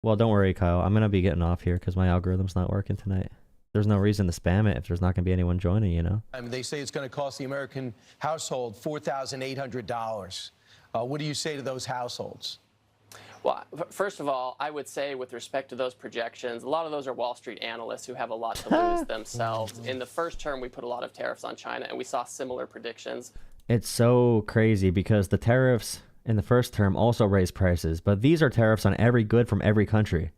Well, don't worry, Kyle. I'm gonna be getting off here because my algorithm's not working tonight. There's no reason to spam it if there's not gonna be anyone joining, you know? I mean, they say it's going to cost the American household $4,800. What do you say to those households? Well, first of all, I would say with respect to those projections, a lot of those are Wall Street analysts who have a lot to lose themselves. In the first term, we put a lot of tariffs on China, and we saw similar predictions. It's so crazy because the tariffs in the first term also raised prices, but these are tariffs on every good from every country.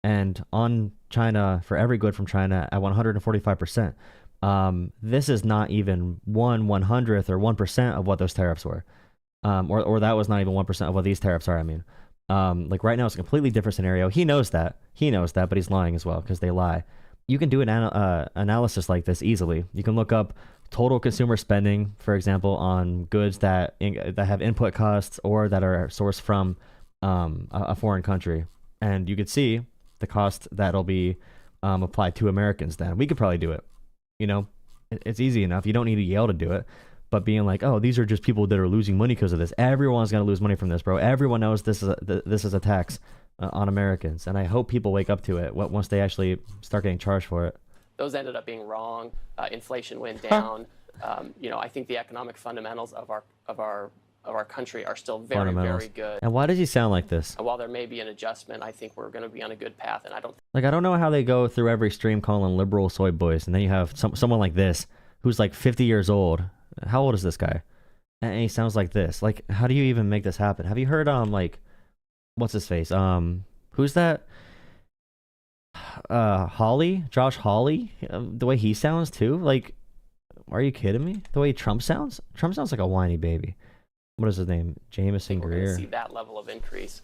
And on China, for every good from China at 145%. This is not even 1/100th or 1% of what those tariffs were. Or that was not even 1% of what these tariffs are, I mean. Like right now it's a completely different scenario. He knows that, but he's lying as well because they lie. You can do an analysis like this easily. You can look up total consumer spending, for example, on goods that have input costs or that are sourced from a foreign country, and you could see the cost that'll be applied to Americans. Then we could probably do it. You know, it's easy enough. You don't need a Yale to do it. But being like, oh, these are just people that are losing money because of this. Everyone's gonna lose money from this, bro. Everyone knows this is a tax on Americans, and I hope people wake up to it once they actually start getting charged for it. Those ended up being wrong. Inflation went down. I think the economic fundamentals of our country are still very, very good. And why does he sound like this? And while there may be an adjustment, I think we're going to be on a good path. And I don't know how they go through every stream calling liberal soy boys, and then you have someone like this who's like 50 years old. How old is this guy? And he sounds like this. Like, how do you even make this happen? Have you heard like, what's his face? Who's that? Josh Hawley. The way he sounds too. Like, are you kidding me? The way Trump sounds. Trump sounds like a whiny baby. What is his name? Jameson Greer. We're going to see that level of increase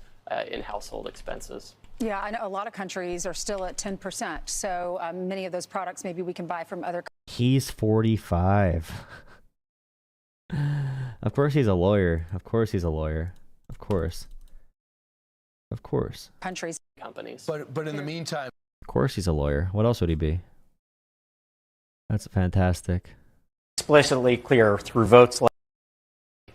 in household expenses. Yeah, I know a lot of countries are still at 10%. So many of those products maybe we can buy from other. He's 45. Of course he's a lawyer. Of course he's a lawyer. Of course. Countries. Companies. But in the meantime. Of course he's a lawyer. What else would he be? That's fantastic. Explicitly clear through votes like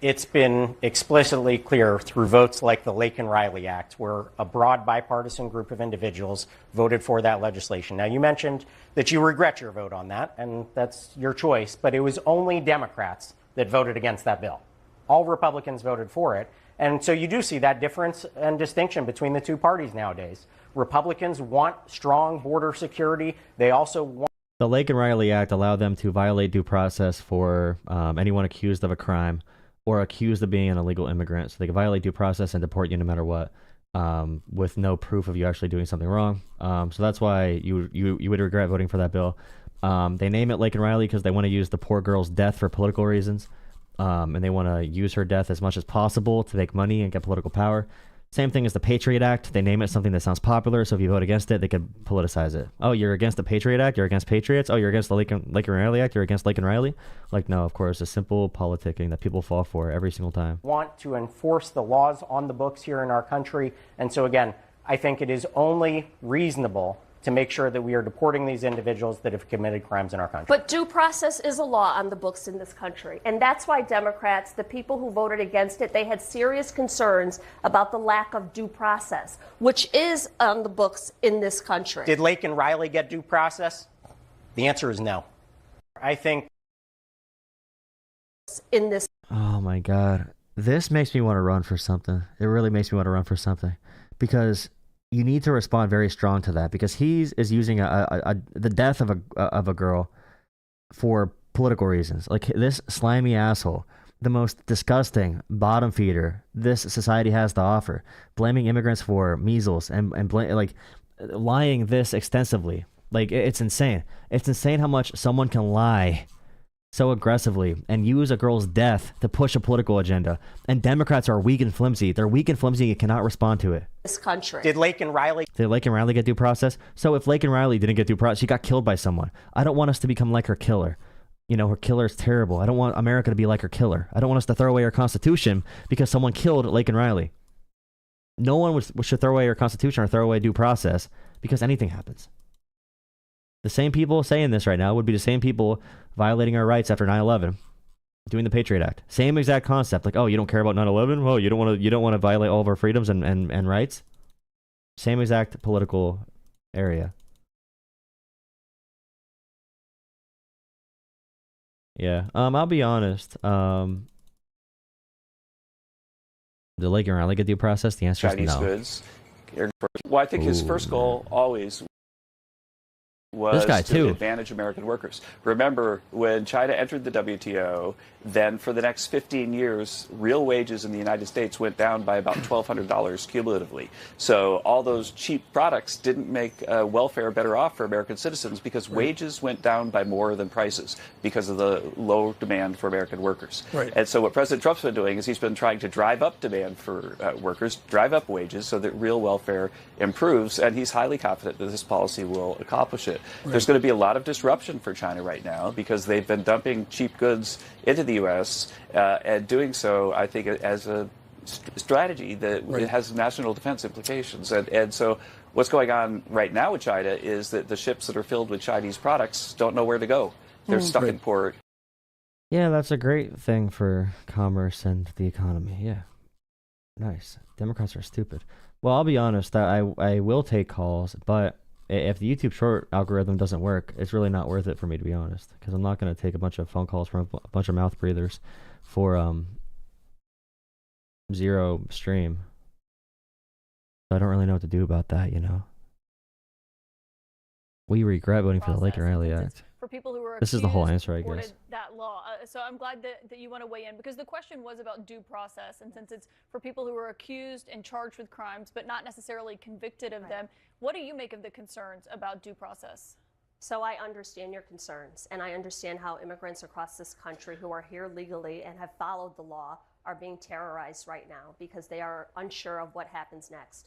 it's been explicitly clear through votes like the Lake and Riley Act, where a broad bipartisan group of individuals voted for that legislation. Now, you mentioned that you regret your vote on that, and that's your choice, but it was only Democrats that voted against that bill. All Republicans voted for it. And so you do see that difference and distinction between the two parties nowadays. Republicans want strong border security. They also want. The Lake and Riley Act allowed them to violate due process for anyone accused of a crime or accused of being an illegal immigrant. So they could violate due process and deport you no matter what, with no proof of you actually doing something wrong. So that's why you would regret voting for that bill. They name it Lake and Riley because they want to use the poor girl's death for political reasons. And they want to use her death as much as possible to make money and get political power. Same thing as the Patriot Act. They name it something that sounds popular, so if you vote against it, they could politicize it. Oh, you're against the Patriot Act? You're against Patriots? Oh, you're against the Lake and Riley Act? You're against Lake and Riley? Like, no, of course, it's simple politicking that people fall for every single time. Want to enforce the laws on the books here in our country. And so, again, I think it is only reasonable to make sure that we are deporting these individuals that have committed crimes in our country. But due process is a law on the books in this country. And that's why Democrats, the people who voted against it, they had serious concerns about the lack of due process, which is on the books in this country. Did Lake and Riley get due process? The answer is no. I think in this. Oh my God. This makes me want to run for something. It really makes me want to run for something because you need to respond very strong to that because he is using the death of a girl for political reasons. Like this slimy asshole, the most disgusting bottom feeder this society has to offer, blaming immigrants for measles and like lying this extensively. Like it's insane. It's insane how much someone can lie so aggressively and use a girl's death to push a political agenda. And Democrats are weak and flimsy. They're weak and flimsy and cannot respond to it. This country. Did Lake and Riley get due process? So if Lake and Riley didn't get due process, she got killed by someone. I don't want us to become like her killer. You know, her killer is terrible. I don't want America to be like her killer. I don't want us to throw away our Constitution because someone killed Lake and Riley. No one should throw away our Constitution or throw away due process because anything happens. The same people saying this right now would be the same people violating our rights after 9/11, doing the Patriot Act. Same exact concept. Like, oh, you don't care about 9/11? Oh, you don't want to violate all of our freedoms and rights? Same exact political area. Yeah. I'll be honest. The Laker Riley due process, the answer is Chinese no. goods. Well, I think his first goal always was guy, to too. advantage American workers. Remember, when China entered the WTO, then for the next 15 years, real wages in the United States went down by about $1,200 cumulatively. So all those cheap products didn't make welfare better off for American citizens because wages went down by more than prices because of the low demand for American workers. Right. And so what President Trump's been doing is he's been trying to drive up demand for workers, drive up wages so that real welfare improves, and he's highly confident that this policy will accomplish it. Right. There's going to be a lot of disruption for China right now because they've been dumping cheap goods into the U.S. And doing so, I think, as a strategy that it has national defense implications. And so what's going on right now with China is that the ships that are filled with Chinese products don't know where to go. They're stuck in port. Yeah, that's a great thing for commerce and the economy. Yeah. Nice. Democrats are stupid. Well, I'll be honest, that I will take calls, but if the YouTube short algorithm doesn't work, it's really not worth it for me, to be honest, because I'm not going to take a bunch of phone calls from a bunch of mouth breathers for zero stream. I don't really know what to do about that, you know. We regret voting for the Lake and Riley Act. For people who were This is the whole accused, answer, I guess. that law. So I'm glad that you want to weigh in, because the question was about due process, and since it's for people who were accused and charged with crimes but not necessarily convicted of them, what do you make of the concerns about due process? So I understand your concerns, and I understand how immigrants across this country who are here legally and have followed the law are being terrorized right now because they are unsure of what happens next.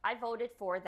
I voted for that.